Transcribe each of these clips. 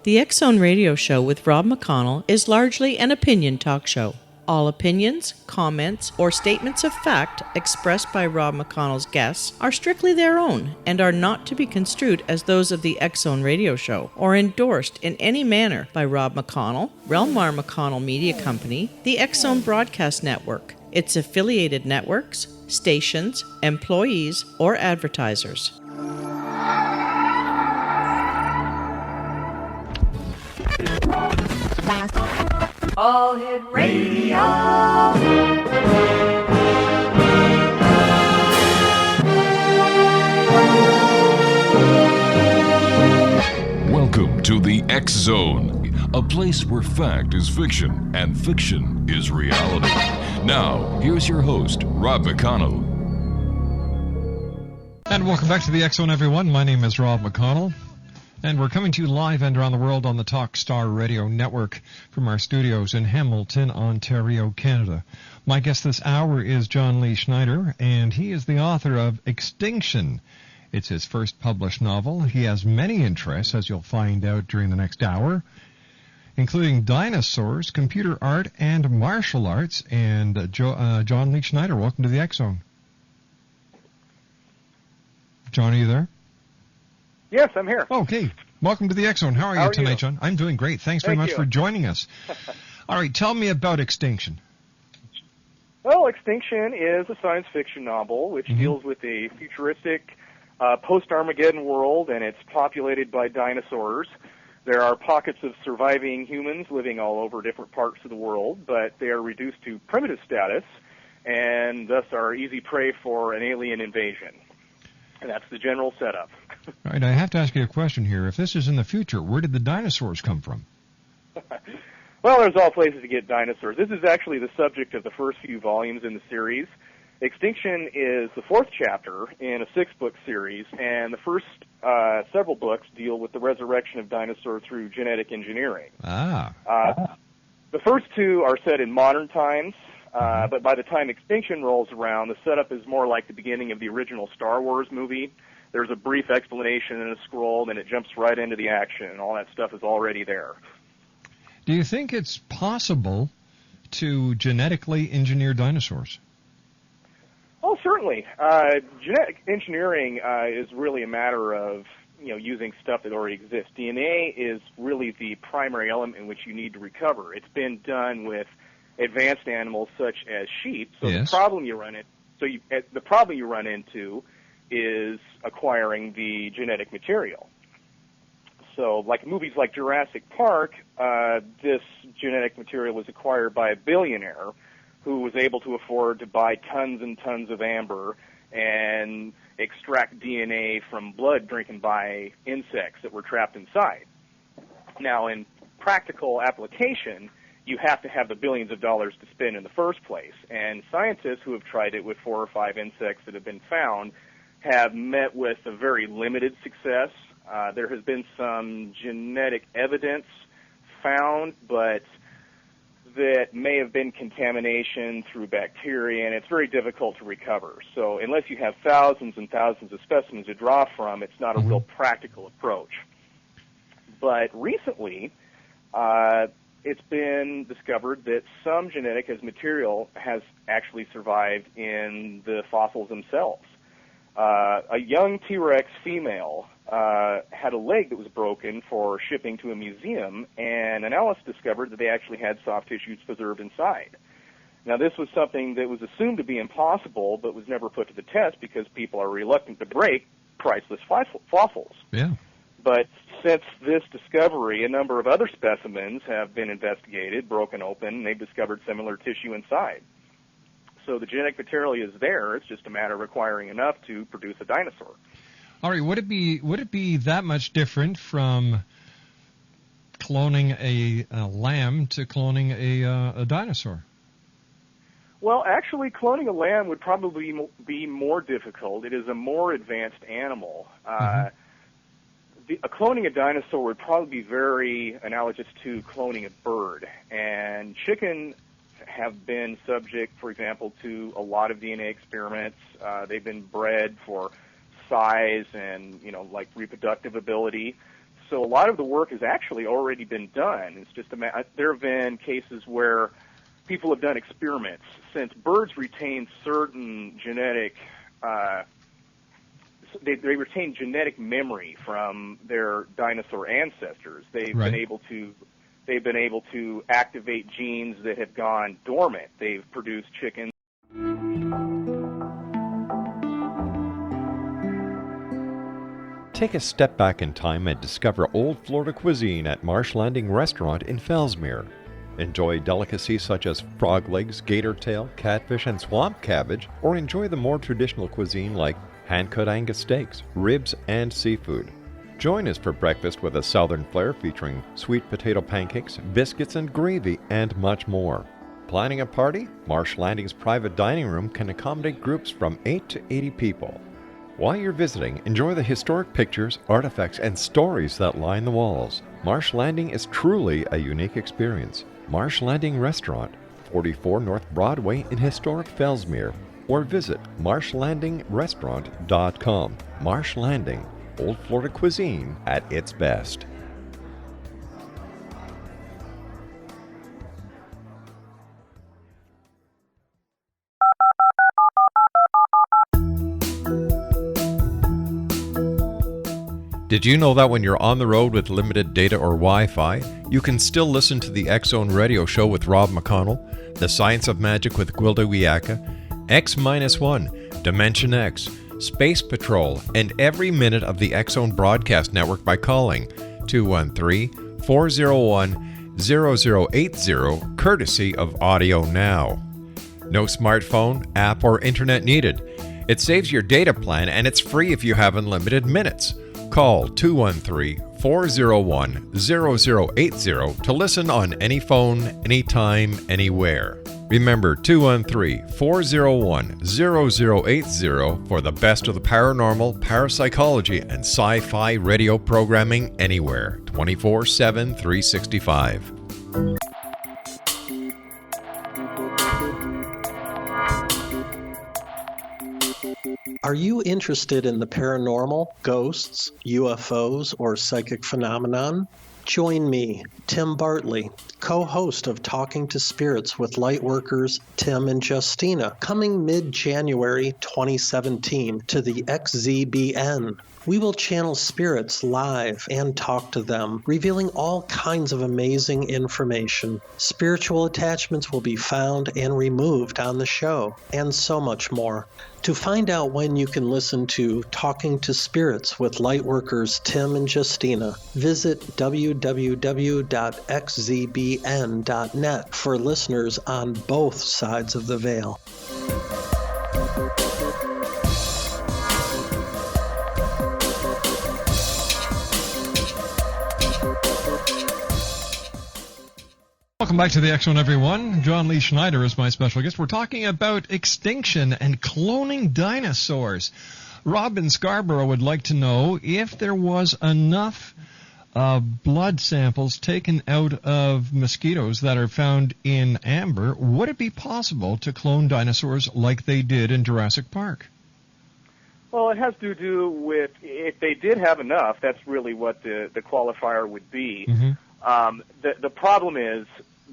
The X-Zone Radio Show with Rob McConnell is largely an opinion talk show. All opinions, comments, or statements of fact expressed by Rob McConnell's guests are strictly their own and are not to be construed as those of the X-Zone Radio Show or endorsed in any manner by Rob McConnell, Relmar McConnell Media Company, the X-Zone Broadcast Network, its affiliated networks, stations, employees, or advertisers. All Hit Radio. Welcome to the X-Zone, a place where fact is fiction and fiction is reality. Now, here's your host, Rob McConnell. And welcome back to the X-Zone, everyone. My name is Rob McConnell. And we're coming to you live and around the world on the Talk Star Radio Network from our studios in Hamilton, Ontario, Canada. My guest this hour is John Lee Schneider, and he is the author of Extinction. It's his first published novel. He has many interests, as you'll find out during the next hour, including dinosaurs, computer art, and martial arts. And John Lee Schneider, welcome to the X-Zone. John, are you there? Yes, I'm here. Okay. Welcome to the X-Zone. How are you tonight, John? I'm doing great. Thanks very much for joining us. All right, tell me about Extinction. Well, Extinction is a science fiction novel which deals with a futuristic post-Armageddon world, and it's populated by dinosaurs. There are pockets of surviving humans living all over different parts of the world, but they are reduced to primitive status and thus are easy prey for an alien invasion. And that's the general setup. All right, I have to ask you a question here. If this is in the future, where did the dinosaurs come from? Well, there's all places to get dinosaurs. This is actually the subject of the first few volumes in the series. Extinction is the fourth chapter in a six-book series, and the first several books deal with the resurrection of dinosaurs through genetic engineering. The first two are set in modern times, but by the time Extinction rolls around, the setup is more like the beginning of the original Star Wars movie. There's a brief explanation in a scroll, then it jumps right into the action, and all that stuff is already there. Do you think it's possible to genetically engineer dinosaurs? Oh, certainly. Genetic engineering is really a matter of using stuff that already exists. DNA is really the primary element in which you need to recover. It's been done with advanced animals such as sheep. So yes. the problem you run into is acquiring the genetic material. So, like movies like Jurassic Park, this genetic material was acquired by a billionaire who was able to afford to buy tons and tons of amber and extract DNA from blood drinking by insects that were trapped inside. Now, in practical application, you have to have the billions of dollars to spend in the first place. And scientists who have tried it with 4 or 5 insects that have been found have met with a very limited success. There has been some genetic evidence found, but that may have been contamination through bacteria, and it's very difficult to recover. So unless you have thousands and thousands of specimens to draw from, it's not a real practical approach. But recently, it's been discovered that some genetic material has actually survived in the fossils themselves. A young T-Rex female had a leg that was broken for shipping to a museum, and analysts discovered that they actually had soft tissues preserved inside. Now, this was something that was assumed to be impossible, but was never put to the test because people are reluctant to break priceless fossils. Yeah. But since this discovery, a number of other specimens have been investigated, broken open, and they've discovered similar tissue inside. So the genetic material is there. It's just a matter of acquiring enough to produce a dinosaur. All right. Would it be that much different from cloning a lamb to cloning a dinosaur? Well, actually, cloning a lamb would probably be more difficult. It is a more advanced animal. Cloning a dinosaur would probably be very analogous to cloning a bird. And chicken have been subject, for example, to a lot of DNA experiments. They've been bred for size and, like reproductive ability. So a lot of the work has actually already been done. It's just there have been cases where people have done experiments. Since birds retain certain genetic, they retain genetic memory from their dinosaur ancestors. They've been able to activate genes that have gone dormant. They've produced chickens. Take a step back in time and discover old Florida cuisine at Marsh Landing Restaurant in Fellsmere. Enjoy delicacies such as frog legs, gator tail, catfish, and swamp cabbage, or enjoy the more traditional cuisine like hand-cut Angus steaks, ribs, and seafood. Join us for breakfast with a southern flair featuring sweet potato pancakes, biscuits and gravy, and much more. Planning a party? Marsh Landing's private dining room can accommodate groups from 8 to 80 people. While you're visiting, enjoy the historic pictures, artifacts, and stories that line the walls. Marsh Landing is truly a unique experience. Marsh Landing Restaurant, 44 North Broadway in historic Fellsmere, or visit marshlandingrestaurant.com. Marsh Landing, old Florida cuisine at its best. Did you know that when you're on the road with limited data or Wi-Fi, you can still listen to the X-Zone Radio Show with Rob McConnell, The Science of Magic with Gwilda Wiyaka, X-1, Dimension X, Space Patrol, and every minute of the X-Zone broadcast network by calling 213-401-0080, courtesy of Audio Now. No smartphone, app, or internet needed. It saves your data plan and it's free if you have unlimited minutes. Call 213-401-0080 to listen on any phone, anytime, anywhere. Remember 213-401-0080 for the best of the paranormal, parapsychology, and sci-fi radio programming anywhere, 24/7, 365. Are you interested in the paranormal, ghosts, UFOs, or psychic phenomenon? Join me, Tim Bartley, co-host of Talking to Spirits with Lightworkers Tim and Justina, coming mid-January 2017 to the XZBN. We will channel spirits live and talk to them, revealing all kinds of amazing information. Spiritual attachments will be found and removed on the show, and so much more. To find out when you can listen to Talking to Spirits with Lightworkers Tim and Justina, visit www.xzbn.net for listeners on both sides of the veil. Welcome back to the X-Zone, everyone. John Lee Schneider is my special guest. We're talking about extinction and cloning dinosaurs. Rob in Scarborough would like to know if there was enough blood samples taken out of mosquitoes that are found in amber, would it be possible to clone dinosaurs like they did in Jurassic Park? Well, it has to do with if they did have enough, that's really what the qualifier would be. Mm-hmm. The problem is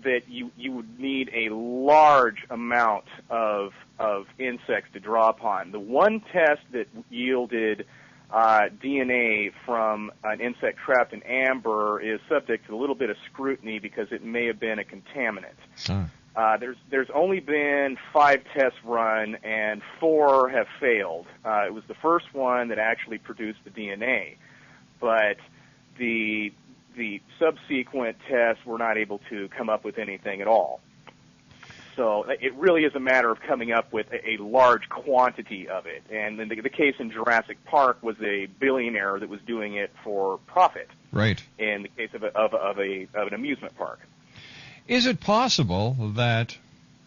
that you would need a large amount of insects to draw upon. The one test that yielded DNA from an insect trapped in amber is subject to a little bit of scrutiny because it may have been a contaminant. There's only been 5 tests run and 4 have failed. It was the first one that actually produced the DNA, but the subsequent tests were not able to come up with anything at all. So it really is a matter of coming up with a large quantity of it. And in the case in Jurassic Park was a billionaire that was doing it for profit. Right. In the case of an amusement park. Is it possible that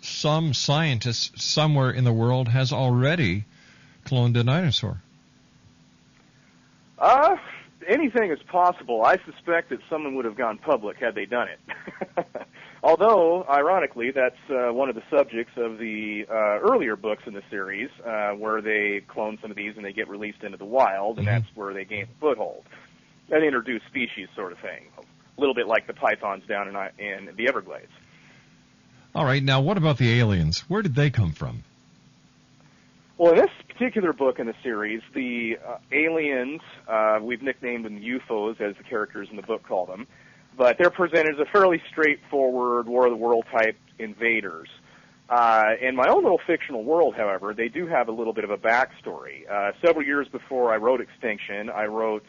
some scientist somewhere in the world has already cloned a dinosaur? Anything is possible. I suspect that someone would have gone public had they done it. Although, ironically, that's one of the subjects of the earlier books in the series, where they clone some of these and they get released into the wild, and that's where they gain a foothold. an introduced species sort of thing, a little bit like the pythons down in the Everglades. All right, now what about the aliens? Where did they come from? Well, in this particular book in the series, the aliens, we've nicknamed them UFOs, as the characters in the book call them, but they're presented as a fairly straightforward War of the World type invaders. In my own little fictional world, however, they do have a little bit of a backstory. Several years before I wrote Extinction, I wrote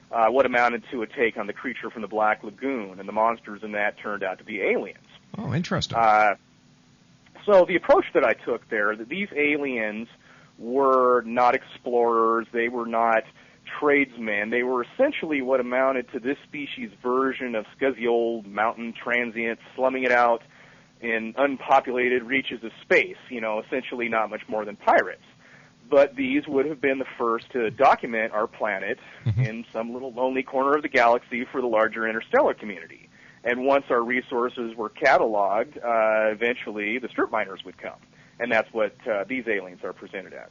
what amounted to a take on the creature from the Black Lagoon, and the monsters in that turned out to be aliens. Oh, interesting. So the approach that I took there, that these aliens were not explorers, they were not tradesmen, they were essentially what amounted to this species' version of scuzzy old mountain transients, slumming it out in unpopulated reaches of space, essentially not much more than pirates. But these would have been the first to document our planet in some little lonely corner of the galaxy for the larger interstellar community. And once our resources were cataloged, eventually the strip miners would come. And that's what these aliens are presented as.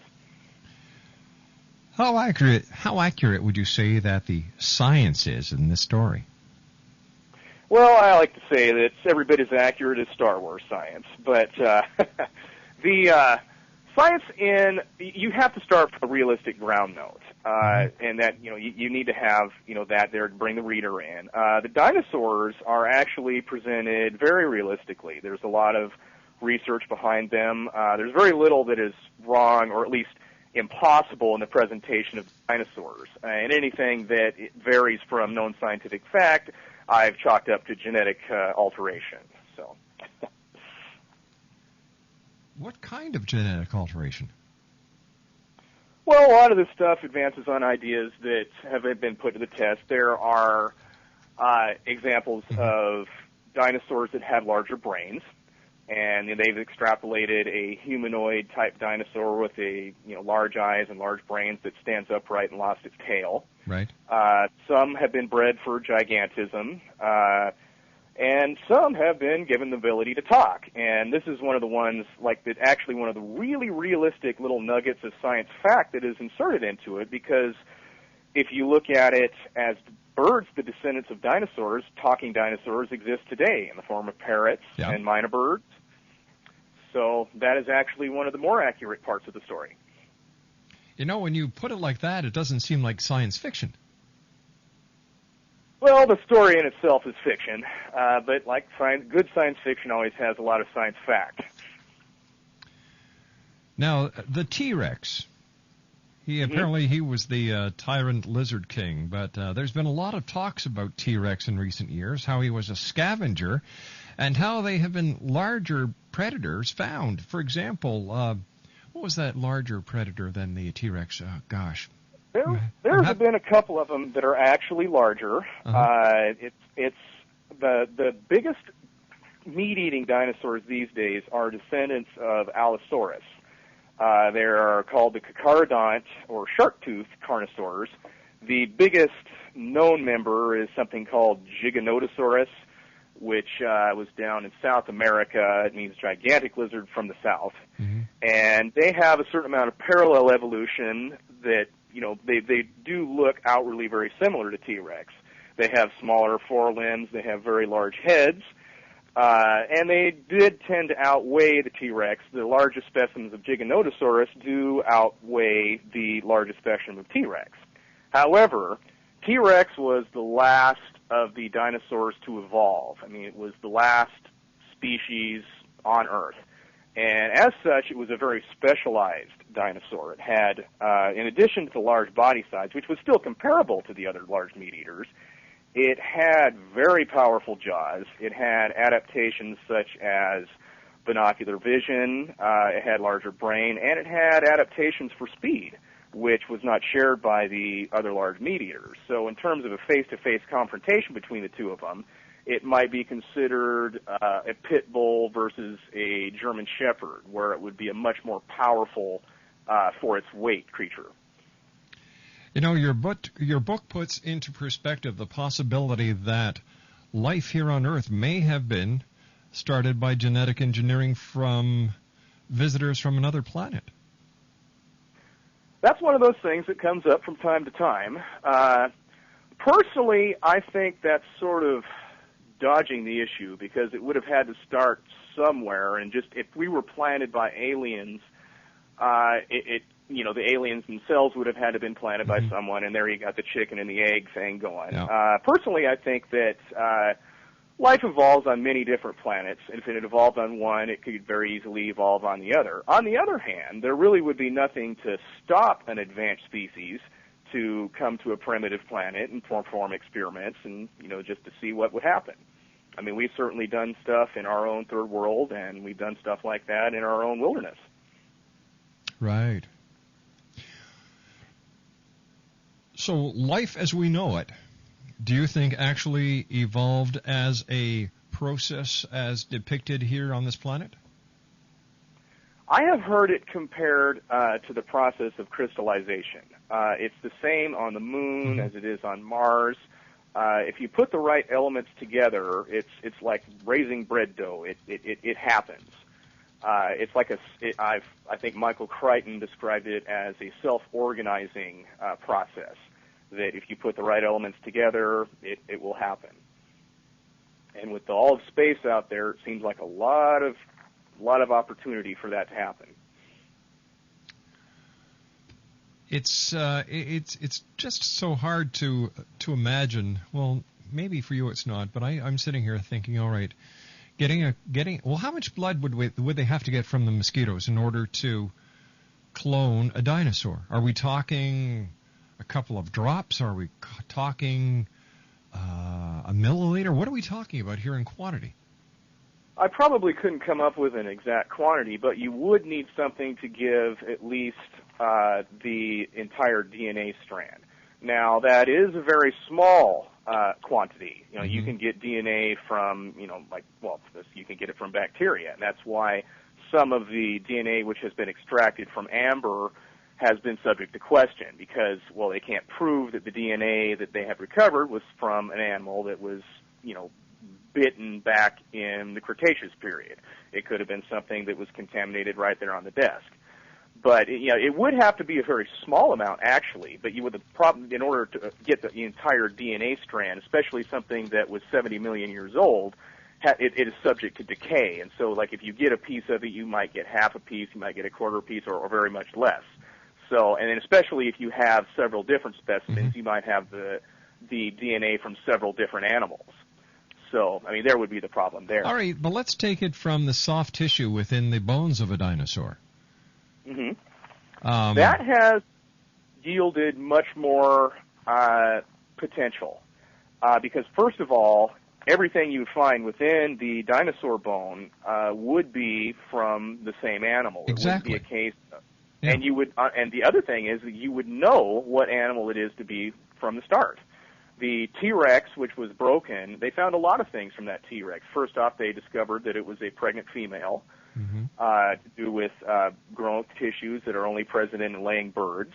How accurate would you say that the science is in this story? Well, I like to say that it's every bit as accurate as Star Wars science. But the science you have to start from a realistic ground note. And that, you need to have, that there to bring the reader in. The dinosaurs are actually presented very realistically. There's a lot of research behind them. There's very little that is wrong, or at least impossible, in the presentation of dinosaurs. And anything that varies from known scientific fact, I've chalked up to genetic alteration. So, what kind of genetic alteration? Well, a lot of this stuff advances on ideas that have been put to the test. There are examples of dinosaurs that had larger brains, and they've extrapolated a humanoid-type dinosaur with large eyes and large brains that stands upright and lost its tail. Right. Some have been bred for gigantism, and some have been given the ability to talk. And this is one of the ones, actually one of the really realistic little nuggets of science fact that is inserted into it, because if you look at it as birds, the descendants of dinosaurs, talking dinosaurs exist today in the form of parrots and mynah birds. So that is actually one of the more accurate parts of the story. When you put it like that, it doesn't seem like science fiction. Well, the story in itself is fiction, but like good science fiction always has a lot of science fact. Now, the T-Rex, apparently he was the tyrant lizard king, but there's been a lot of talks about T-Rex in recent years, how he was a scavenger, and how they have been larger predators found. For example, what was that larger predator than the T-Rex? Gosh. There's been a couple of them that are actually larger. It's the biggest meat-eating dinosaurs these days are descendants of Allosaurus. They are called the Carcharodont or shark-toothed carnosaurs. The biggest known member is something called Giganotosaurus, which was down in South America. It means gigantic lizard from the south. And they have a certain amount of parallel evolution that, they do look outwardly very similar to T-Rex. They have smaller forelimbs, they have very large heads, and they did tend to outweigh the T-Rex. The largest specimens of Giganotosaurus do outweigh the largest specimen of T-Rex. However, T-Rex was the last of the dinosaurs to evolve. It was the last species on Earth. And as such, it was a very specialized dinosaur. It had, in addition to the large body size, which was still comparable to the other large meat eaters, it had very powerful jaws. It had adaptations such as binocular vision, it had larger brain, and it had adaptations for speed, which was not shared by the other large meat eaters. So in terms of a face-to-face confrontation between the two of them, it might be considered a pit bull versus a German shepherd, where it would be a much more powerful, for its weight, creature. Your book puts into perspective the possibility that life here on Earth may have been started by genetic engineering from visitors from another planet. That's one of those things that comes up from time to time. Personally, I think that's sort of dodging the issue, because it would have had to start somewhere, and just if we were planted by aliens, the aliens themselves would have had to been planted by someone, and there you got the chicken and the egg thing going. Yeah. Personally, I think that life evolves on many different planets, and if it evolved on one, it could very easily evolve on the other. On the other hand, there really would be nothing to stop an advanced species to come to a primitive planet and perform experiments and, just to see what would happen. I mean, we've certainly done stuff in our own third world, and we've done stuff like that in our own wilderness. Right. So life as we know it, do you think actually evolved as a process as depicted here on this planet? I have heard it compared to the process of crystallization. It's the same on the moon as it is on Mars. If you put the right elements together, it's like raising bread dough. It happens. It's like I think Michael Crichton described it as a self-organizing process. That if you put the right elements together, it will happen. And with all of space out there, it seems like a lot of opportunity for that to happen. It's just so hard to imagine. Well, maybe for you it's not, but I'm sitting here thinking, all right, how much blood would they have to get from the mosquitoes in order to clone a dinosaur? Are we talking a couple of drops? Are we talking a milliliter? What are we talking about here in quantity? I probably couldn't come up with an exact quantity, but you would need something to give at least the entire DNA strand. Now, that is a very small quantity. You can get DNA from, you can get it from bacteria, and that's why some of the DNA which has been extracted from amber has been subject to question, because, they can't prove that the DNA that they have recovered was from an animal that was, bitten back in the Cretaceous period. It could have been something that was contaminated right there on the desk. But it would have to be a very small amount, actually. But you would in order to get the entire DNA strand, especially something that was 70 million years old, it is subject to decay. And so, like, if you get a piece of it, you might get half a piece, you might get a quarter piece, or very much less. So, and then especially if you have several different specimens, you might have the DNA from several different animals. So, I mean, there would be the problem there. All right, but let's take it from the soft tissue within the bones of a dinosaur. That has yielded much more potential because, first of all, everything you find within the dinosaur bone would be from the same animal. Exactly. It would be a case, and you would, and the other thing is that you would know what animal it is to be from the start. The T-Rex, which was broken, they found a lot of things from that T-Rex. First off, they discovered that it was a pregnant female, to do with growth tissues that are only present in laying birds.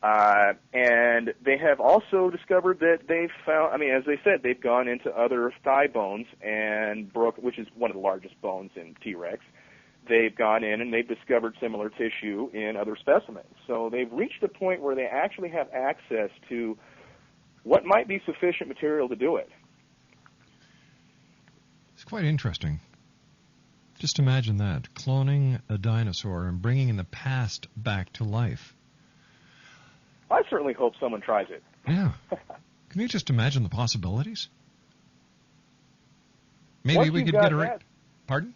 And they have also discovered that they've found, I mean, as they said, they've gone into other thigh bones and which is one of the largest bones in T-Rex. They've gone in and they've discovered similar tissue in other specimens. So they've reached a point where they actually have access to what might be sufficient material to do it. It's quite interesting. Just imagine that, cloning a dinosaur and bringing in the past back to life. I certainly hope someone tries it. Yeah. Can you just imagine the possibilities? Maybe we could get it. Pardon?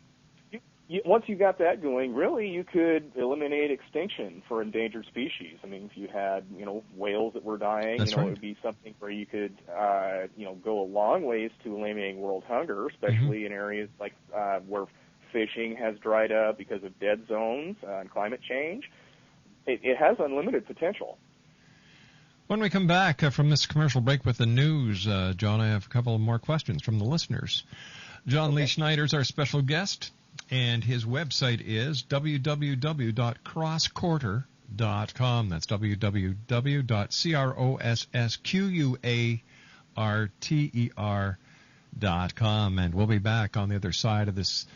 Once you got that going, really, you could eliminate extinction for endangered species. I mean, if you had, whales that were dying, That's right. It would be something where you could, go a long ways to eliminating world hunger, especially in areas like where fishing has dried up because of dead zones and climate change. It has unlimited potential. When we come back from this commercial break with the news, John, I have a couple of more questions from the listeners. John Lee Schneider is our special guest, and his website is www.crossquarter.com. That's www.crossquarter.com. And we'll be back on the other side of this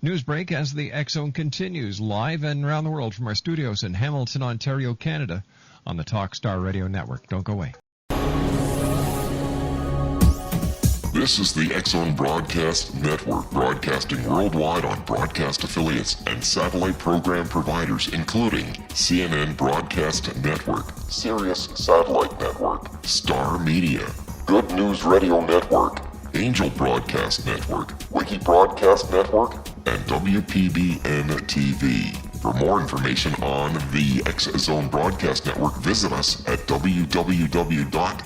news break as the X Zone continues live and around the world from our studios in Hamilton, Ontario, Canada, on the Talkstar Radio Network. Don't go away. This is the X-Zone Broadcast Network, broadcasting worldwide on broadcast affiliates and satellite program providers, including CNN Broadcast Network, Sirius Satellite Network, Star Media, Good News Radio Network, Angel Broadcast Network, Wiki Broadcast Network, and WPBN TV. For more information on the X-Zone Broadcast Network, visit us at www.xzbn.net.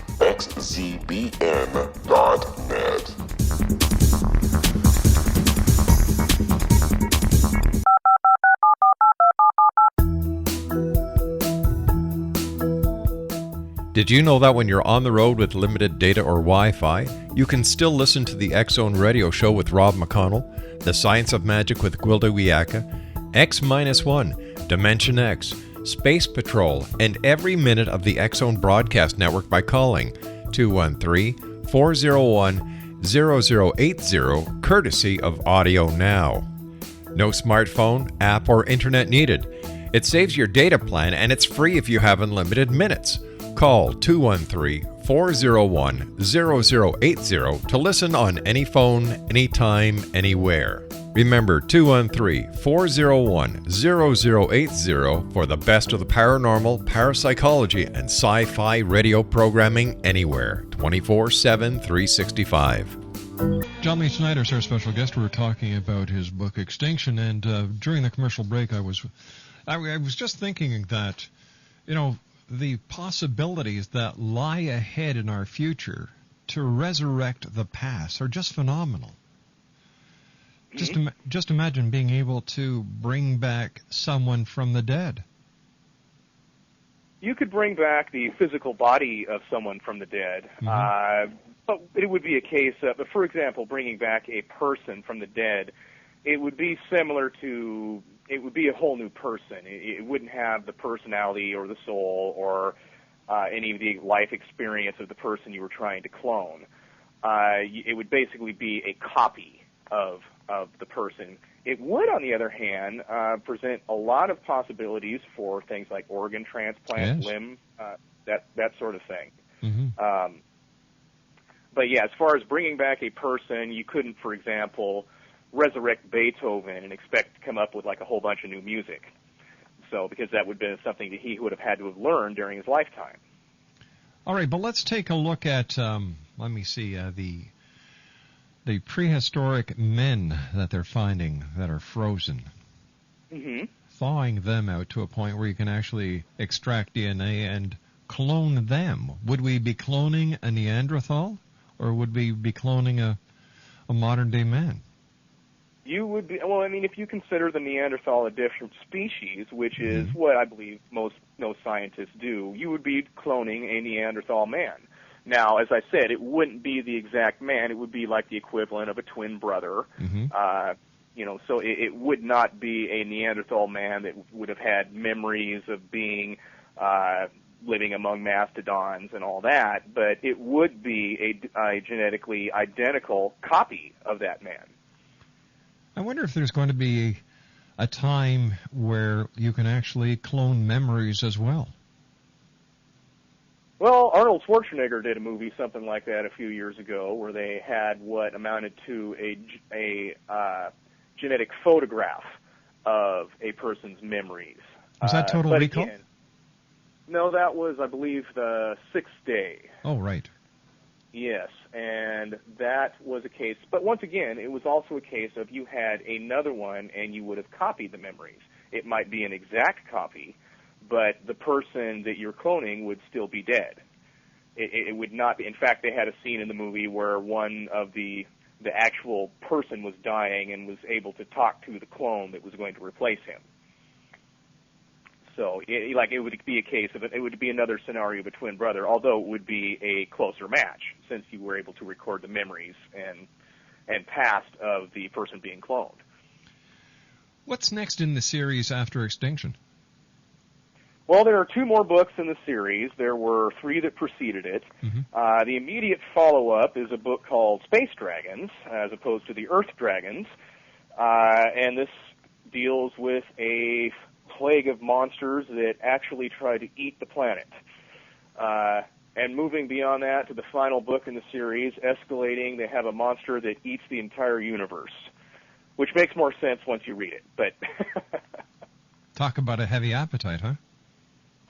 Did you know that when you're on the road with limited data or Wi-Fi, you can still listen to the X-Zone Radio Show with Rob McConnell, The Science of Magic with Gwilda Wiyaka, X-1, Dimension X, Space Patrol, and every minute of the X-Zone Broadcast Network by calling 213-401-0080, courtesy of Audio Now. No smartphone, app, or internet needed. It saves your data plan, and it's free if you have unlimited minutes. Call 213-401-0080 to listen on any phone, anytime, anywhere. Remember 213-401-0080 for the best of the paranormal, parapsychology, and sci-fi radio programming anywhere, 24/7, 365. John Lee Schneider is our special guest. We're talking about his book Extinction, and during the commercial break, I was just thinking that, the possibilities that lie ahead in our future to resurrect the past are just phenomenal. Just imagine being able to bring back someone from the dead. You could bring back the physical body of someone from the dead, but it would be a case of, for example, bringing back a person from the dead. It would be similar to, it would be a whole new person. It wouldn't have the personality or the soul or any of the life experience of the person you were trying to clone. It would basically be a copy of the person. It would, on the other hand, present a lot of possibilities for things like organ transplant, limb, that sort of thing. But yeah, as far as bringing back a person, you couldn't, for example, resurrect Beethoven and expect to come up with like a whole bunch of new music. So, because that would have been something that he would have had to have learned during his lifetime. All right, but let's take a look at, let me see, the prehistoric men that they're finding that are frozen. Thawing them out to a point where you can actually extract DNA and clone them. Would we be cloning a Neanderthal, or would we be cloning a modern-day man? You would be, well, I mean, if you consider the Neanderthal a different species, which is what I believe most scientists do, you would be cloning a Neanderthal man. Now, as I said, it wouldn't be the exact man. It would be like the equivalent of a twin brother. So it would not be a Neanderthal man that would have had memories of being living among mastodons and all that, but it would be a genetically identical copy of that man. I wonder if there's going to be a time where you can actually clone memories as well. Well, Arnold Schwarzenegger did a movie, something like that, a few years ago, where they had what amounted to a genetic photograph of a person's memories. Was that Total Recall? Again, no, that was, I believe, the Sixth Day. Oh, right. Yes, and that was a case. But once again, it was also a case of you had another one and you would have copied the memories. It might be an exact copy, but the person that you're cloning would still be dead. It would not be. In fact, they had a scene in the movie where one of the actual person was dying and was able to talk to the clone that was going to replace him. So, it would be a case of it would be another scenario of a twin brother, although it would be a closer match since you were able to record the memories and past of the person being cloned. What's next in the series after Extinction? Well, there are 2 more books in the series. There were 3 that preceded it. The immediate follow-up is a book called Space Dragons, as opposed to the Earth Dragons, and this deals with a plague of monsters that actually try to eat the planet. And moving beyond that to the final book in the series, escalating, they have a monster that eats the entire universe, which makes more sense once you read it. But Talk about a heavy appetite, huh?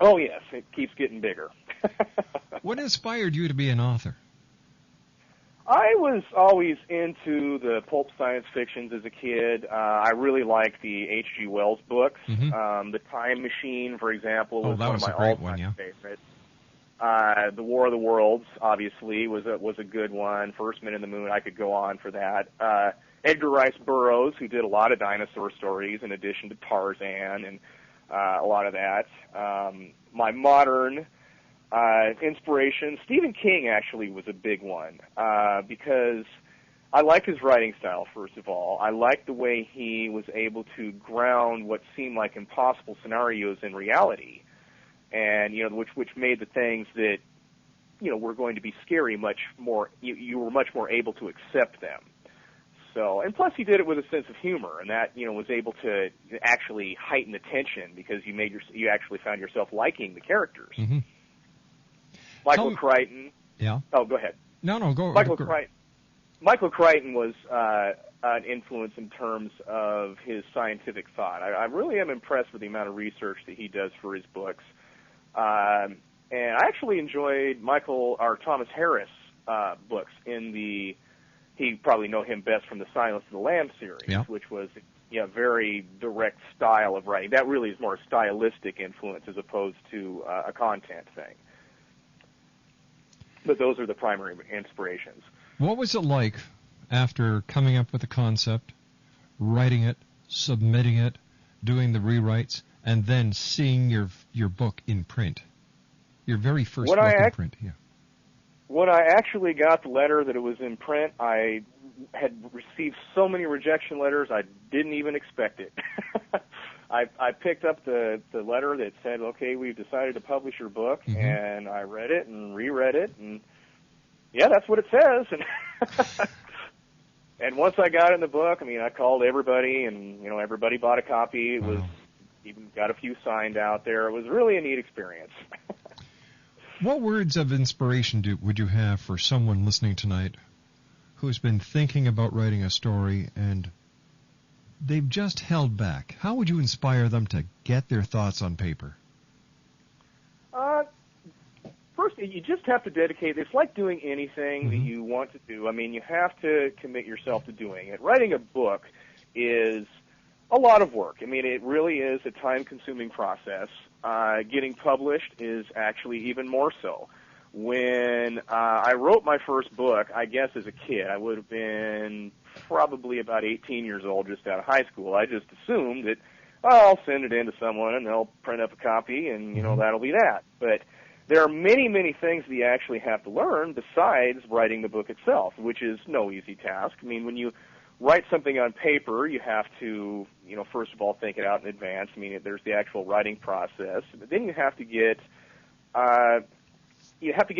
oh yes, it keeps getting bigger. What inspired you to be an author? I was always into the pulp science fictions as a kid. I really liked the H.G. Wells books. Mm-hmm. The Time Machine, for example, was that one was of my a great all-time one, yeah. favorites. The War of the Worlds, obviously, was a good one. First Men in the Moon, I could go on for that. Edgar Rice Burroughs, who did a lot of dinosaur stories in addition to Tarzan and a lot of that. My modern inspiration, Stephen King actually was a big one because I like his writing style, first of all. I like the way he was able to ground what seemed like impossible scenarios in reality, and which made the things that were going to be scary much more. You were much more able to accept them. So, and plus he did it with a sense of humor, and that was able to actually heighten the tension because you actually found yourself liking the characters. Mm-hmm. Michael Crichton. Yeah. Oh, go ahead. No, go. Michael Crichton was an influence in terms of his scientific thought. I really am impressed with the amount of research that he does for his books. And I actually enjoyed Thomas Harris books you probably know him best from the Silence of the Lambs series, which was very direct style of writing. That really is more a stylistic influence as opposed to a content thing. But those are the primary inspirations. What was it like after coming up with the concept, writing it, submitting it, doing the rewrites, and then seeing your book in print? Your very first book in print, yeah. When I actually got the letter that it was in print, I had received so many rejection letters, I didn't even expect it. I picked up the letter that said, okay, we've decided to publish your book, and I read it and reread it, and yeah, that's what it says. And and once I got it in the book, I called everybody, and everybody bought a copy. It was even got a few signed out there. It was really a neat experience. What words of inspiration would you have for someone listening tonight who's been thinking about writing a story and they've just held back? How would you inspire them to get their thoughts on paper? First, you just have to dedicate. It's like doing anything that you want to do. You have to commit yourself to doing it. Writing a book is a lot of work. It really is a time-consuming process. Getting published is actually even more so. When I wrote my first book, I guess as a kid, I would have been probably about 18 years old, just out of high school. I just assumed that, I'll send it in to someone and they'll print up a copy and, that'll be that. But there are many, many things that you actually have to learn besides writing the book itself, which is no easy task. When you write something on paper, you have to, first of all, think it out in advance. There's the actual writing process, but then you have to get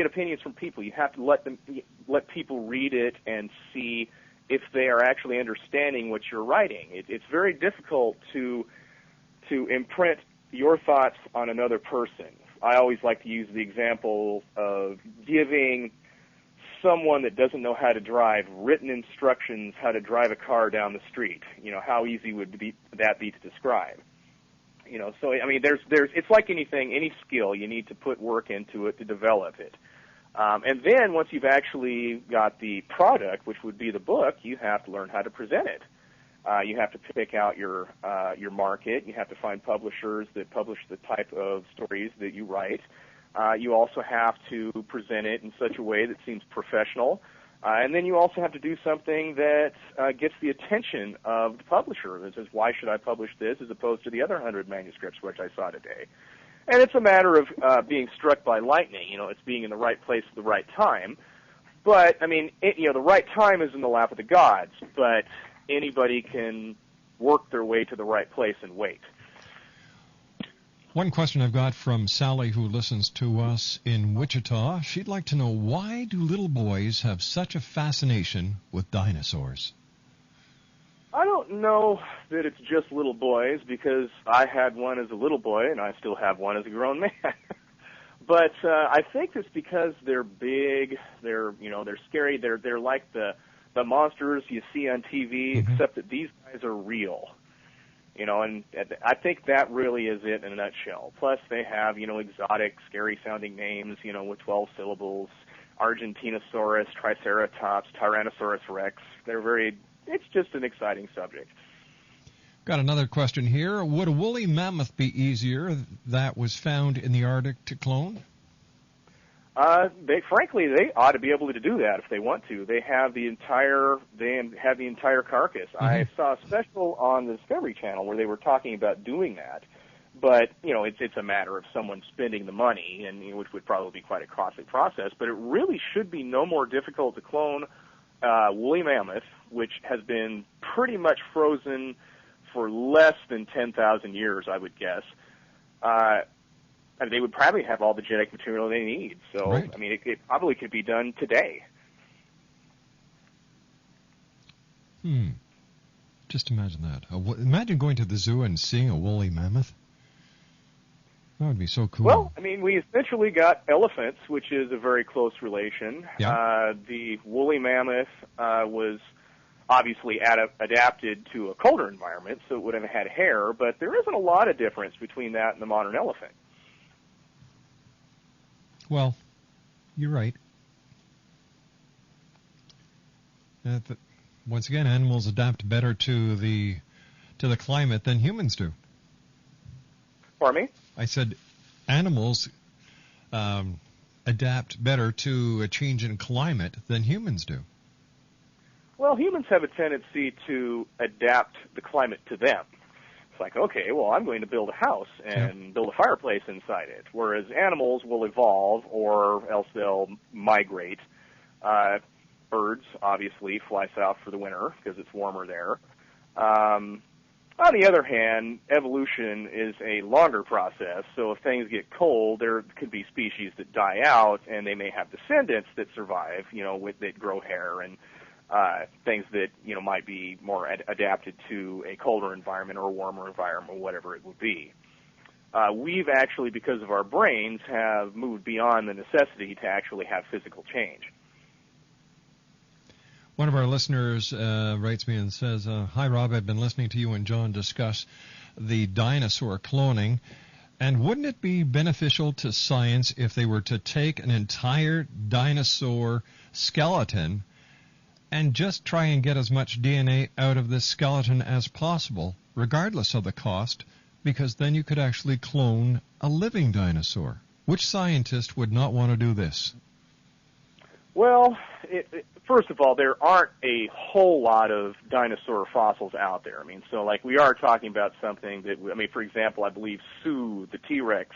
opinions from people. You have to let people read it and see if they are actually understanding what you're writing. It's very difficult to imprint your thoughts on another person. I always like to use the example of giving someone that doesn't know how to drive written instructions how to drive a car down the street. How easy would that be to describe? So it's like anything, any skill, you need to put work into it to develop it. And then once you've actually got the product, which would be the book, you have to learn how to present it. You have to pick out your market. You have to find publishers that publish the type of stories that you write. You also have to present it in such a way that seems professional. And then you also have to do something that gets the attention of the publisher that says, why should I publish this as opposed to the other 100 manuscripts which I saw today? And it's a matter of being struck by lightning. It's being in the right place at the right time. But, the right time is in the lap of the gods, but anybody can work their way to the right place and wait. One question I've got from Sally, who listens to us in Wichita. She'd like to know, why do little boys have such a fascination with dinosaurs? I don't know that it's just little boys, because I had one as a little boy, and I still have one as a grown man. But I think it's because they're big, they're scary, they're like the monsters you see on TV, except that these guys are real. And I think that really is it in a nutshell. Plus, they have, exotic, scary-sounding names, with 12 syllables, Argentinosaurus, Triceratops, Tyrannosaurus Rex. It's just an exciting subject. Got another question here. Would a woolly mammoth be easier that was found in the Arctic to clone? Frankly, they ought to be able to do that if they want to. They have the entire carcass. I saw a special on the Discovery Channel where they were talking about doing that, but it's a matter of someone spending the money, and which would probably be quite a costly process. But it really should be no more difficult to clone woolly mammoth, which has been pretty much frozen for less than 10,000 years, I would guess. They would probably have all the genetic material they need. So, right. I mean, it probably could be done today. Just imagine that. Imagine going to the zoo and seeing a woolly mammoth. That would be so cool. Well, I mean, we essentially got elephants, which is a very close relation. Yeah. The woolly mammoth was obviously adapted to a colder environment, so it would have had hair, but there isn't a lot of difference between that and the modern elephant. Well, you're right. Once again, animals adapt better to the climate than humans do. Pardon me? I said animals adapt better to a change in climate than humans do. Well, humans have a tendency to adapt the climate to them. It's like, okay, well, I'm going to build a house and build a fireplace inside it, whereas animals will evolve or else they'll migrate. Birds, obviously, fly south for the winter because it's warmer there. On the other hand, evolution is a longer process, so if things get cold, there could be species that die out, and they may have descendants that survive, that grow hair and things that might be more adapted to a colder environment or a warmer environment or whatever it would be. We've actually, because of our brains, have moved beyond the necessity to actually have physical change. One of our listeners writes me and says, "Hi Rob, I've been listening to you and John discuss the dinosaur cloning, and wouldn't it be beneficial to science if they were to take an entire dinosaur skeleton and just try and get as much DNA out of this skeleton as possible, regardless of the cost, because then you could actually clone a living dinosaur? Which scientist would not want to do this?" Well, first of all, there aren't a whole lot of dinosaur fossils out there. I mean, so like we are talking about something that, for example, I believe Sue, the T-Rex,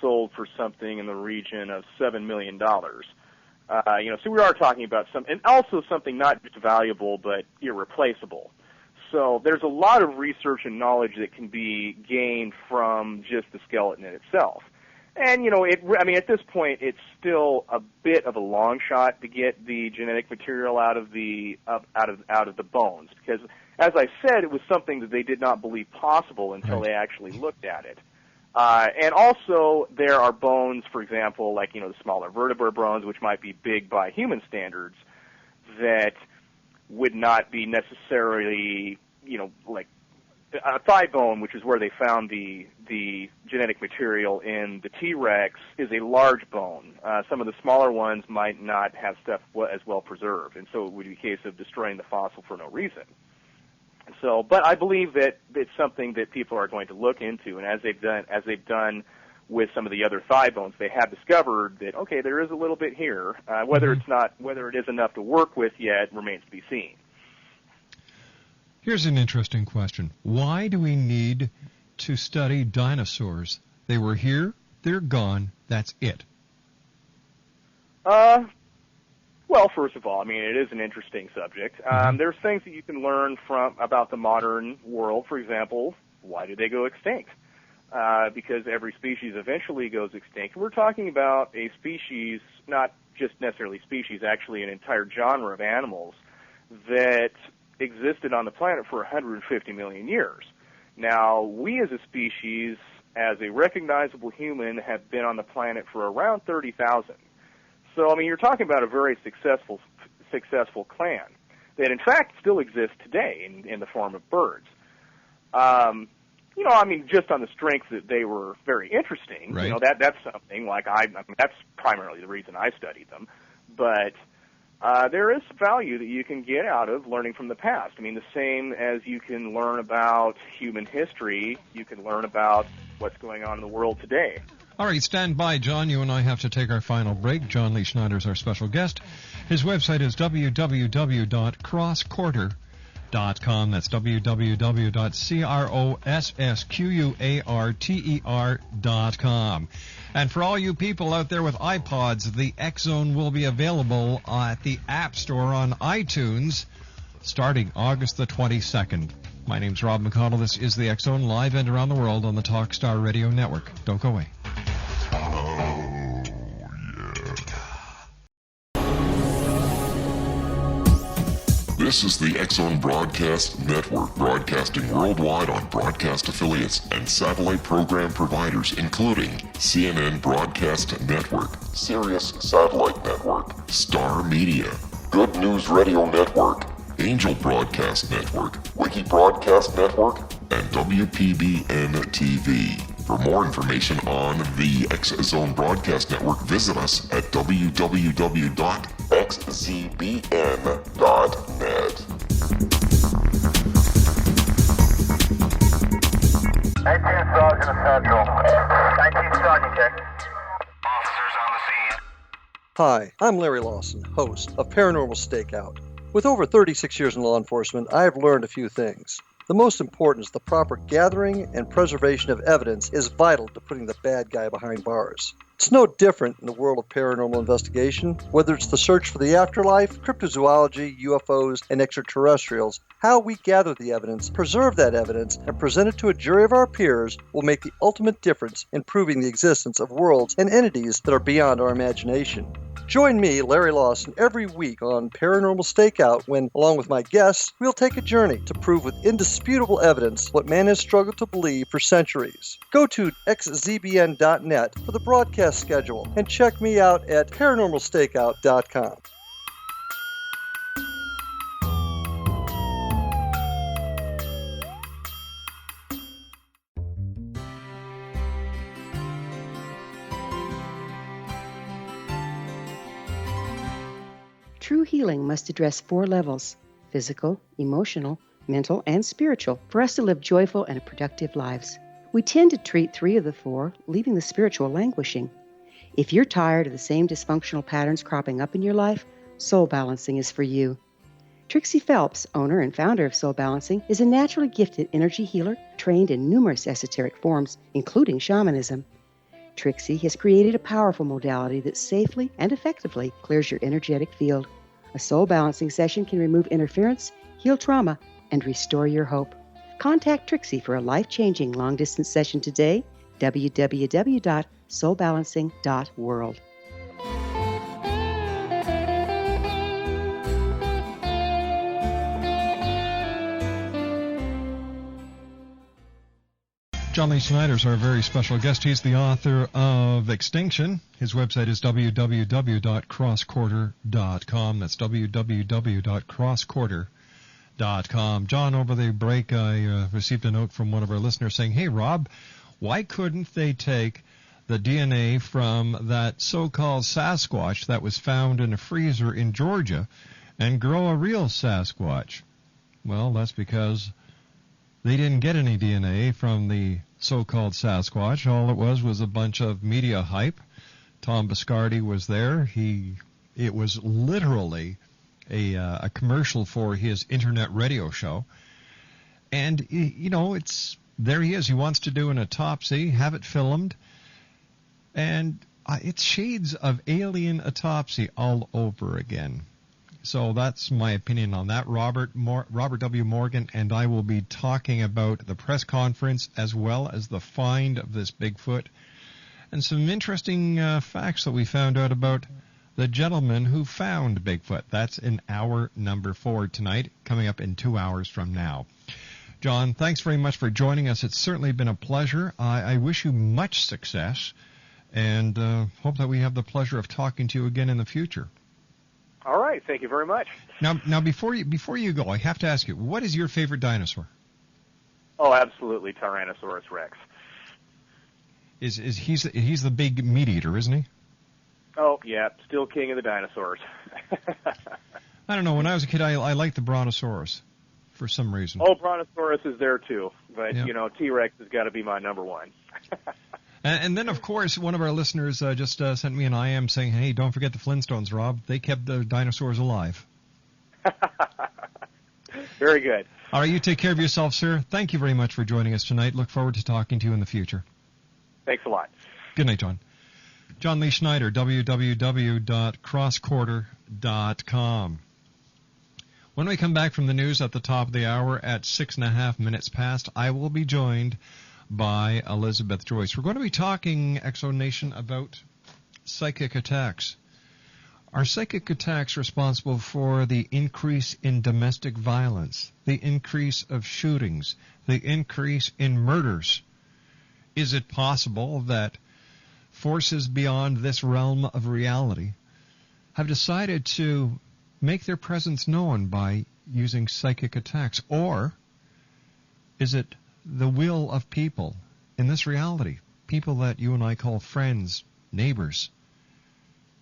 sold for something in the region of $7 million. So we are talking about and also something not just valuable but irreplaceable. So there's a lot of research and knowledge that can be gained from just the skeleton in itself. And at this point, it's still a bit of a long shot to get the genetic material out of the bones, because, as I said, it was something that they did not believe possible until they actually looked at it. And also, there are bones, for example, like the smaller vertebra bones, which might be big by human standards, that would not be necessarily, like a thigh bone, which is where they found the genetic material in the T-Rex, is a large bone. Some of the smaller ones might not have stuff as well preserved, and so it would be a case of destroying the fossil for no reason. So, but I believe that it's something that people are going to look into, and as they've done with some of the other thigh bones, they have discovered that okay, there is a little bit here. Whether it is enough to work with yet remains to be seen. Here's an interesting question. Why do we need to study dinosaurs? They were here, they're gone, that's it. Well, first of all, it is an interesting subject. There's things that you can learn about the modern world. For example, why did they go extinct? Because every species eventually goes extinct. We're talking about a species, not just necessarily species, actually an entire genre of animals that existed on the planet for 150 million years. Now, we as a species as a recognizable human have been on the planet for around 30,000. So, I mean, you're talking about a very successful clan that, in fact, still exists today in the form of birds. You know, I mean, just on the strength that they were very interesting. Right. You know, that's something like I mean, that's primarily the reason I studied them. But there is value that you can get out of learning from the past. I mean, the same as you can learn about human history, you can learn about what's going on in the world today. All right, stand by, John. You and I have to take our final break. John Lee Schneider is our special guest. His website is www.crossquarter.com. That's www.crossquarter.com. And for all you people out there with iPods, the X Zone will be available at the App Store on iTunes starting August the 22nd. My name's Rob McConnell. This is the X Zone, live and around the world on the Talkstar Radio Network. Don't go away. This is the X-Zone Broadcast Network, broadcasting worldwide on broadcast affiliates and satellite program providers, including CNN Broadcast Network, Sirius Satellite Network, Star Media, Good News Radio Network, Angel Broadcast Network, Wiki Broadcast Network, and WPBN TV. For more information on the X-Zone Broadcast Network, visit us at www.xzbn.net. 19 Sergeant Central. 19 Sergeant, check. Officers on the scene. Hi, I'm Larry Lawson, host of Paranormal Stakeout. With over 36 years in law enforcement, I have learned a few things. The most important is the proper gathering and preservation of evidence is vital to putting the bad guy behind bars. It's no different in the world of paranormal investigation. Whether it's the search for the afterlife, cryptozoology, UFOs, and extraterrestrials, how we gather the evidence, preserve that evidence, and present it to a jury of our peers will make the ultimate difference in proving the existence of worlds and entities that are beyond our imagination. Join me, Larry Lawson, every week on Paranormal Stakeout when, along with my guests, we'll take a journey to prove with indisputable evidence what man has struggled to believe for centuries. Go to xzbn.net for the broadcast schedule and check me out at paranormalstakeout.com. True healing must address 4 levels: physical, emotional, mental, and spiritual, for us to live joyful and productive lives. We tend to treat 3 of the 4, leaving the spiritual languishing. If you're tired of the same dysfunctional patterns cropping up in your life, Soul Balancing is for you. Trixie Phelps, owner and founder of Soul Balancing, is a naturally gifted energy healer trained in numerous esoteric forms, including shamanism. Trixie has created a powerful modality that safely and effectively clears your energetic field. A soul balancing session can remove interference, heal trauma, and restore your hope. Contact Trixie for a life-changing long-distance session today, www.soulbalancing.world. John Lee Schneider is our very special guest. He's the author of Extinction. His website is www.crossquarter.com. That's www.crossquarter.com. John, over the break, I received a note from one of our listeners saying, "Hey, Rob, why couldn't they take the DNA from that so-called Sasquatch that was found in a freezer in Georgia and grow a real Sasquatch?" Well, that's because they didn't get any DNA from the so-called Sasquatch. All it was a bunch of media hype. Tom Biscardi was there. It was literally a commercial for his internet radio show. And, you know, there he is. He wants to do an autopsy, have it filmed. And it's shades of alien autopsy all over again. So that's my opinion on that. Robert W. Morgan and I will be talking about the press conference as well as the find of this Bigfoot and some interesting facts that we found out about the gentleman who found Bigfoot. That's in hour number 4 tonight, coming up in 2 hours from now. John, thanks very much for joining us. It's certainly been a pleasure. I wish you much success, and hope that we have the pleasure of talking to you again in the future. All right. Thank you very much. Now, before you go, I have to ask you, what is your favorite dinosaur? Oh, absolutely, Tyrannosaurus Rex. He's the big meat eater, isn't he? Oh, yeah, still king of the dinosaurs. I don't know. When I was a kid, I liked the Brontosaurus for some reason. Oh, Brontosaurus is there too, but yeah. T-Rex has got to be my number one. And then, of course, one of our listeners just sent me an IM saying, "Hey, don't forget the Flintstones, Rob. They kept the dinosaurs alive." Very good. All right, you take care of yourself, sir. Thank you very much for joining us tonight. Look forward to talking to you in the future. Thanks a lot. Good night, John. John Lee Schneider, www.crossquarter.com. When we come back from the news at the top of the hour at 6.5 minutes past, I will be joined by Elizabeth Joyce. We're going to be talking, Exo Nation, about psychic attacks. Are psychic attacks responsible for the increase in domestic violence, the increase of shootings, the increase in murders? Is it possible that forces beyond this realm of reality have decided to make their presence known by using psychic attacks? Or is it the will of people in this reality, people that you and I call friends, neighbors,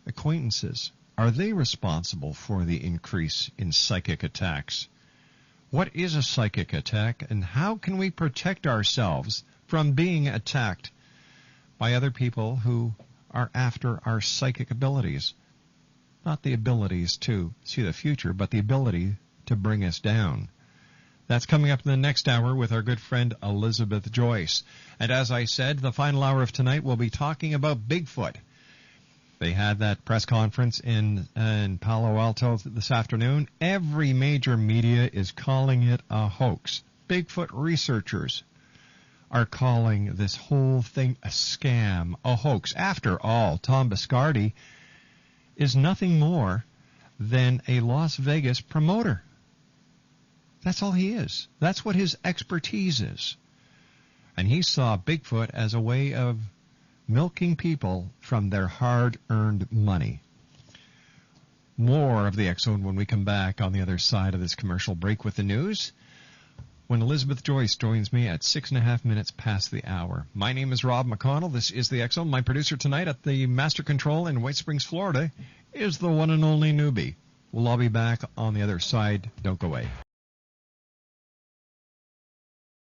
acquaintances? Are they responsible for the increase in psychic attacks? What is a psychic attack, and how can we protect ourselves from being attacked by other people who are after our psychic abilities? Not the abilities to see the future, but the ability to bring us down. That's coming up in the next hour with our good friend Elizabeth Joyce. And as I said, the final hour of tonight we'll be talking about Bigfoot. They had that press conference in Palo Alto this afternoon. Every major media is calling it a hoax. Bigfoot researchers are calling this whole thing a scam, a hoax. After all, Tom Biscardi is nothing more than a Las Vegas promoter. That's all he is. That's what his expertise is. And he saw Bigfoot as a way of milking people from their hard-earned money. More of the X-Zone when we come back on the other side of this commercial break with the news, when Elizabeth Joyce joins me at 6.5 minutes past the hour. My name is Rob McConnell. This is the X-Zone. My producer tonight at the Master Control in White Springs, Florida, is the one and only Newbie. We'll all be back on the other side. Don't go away.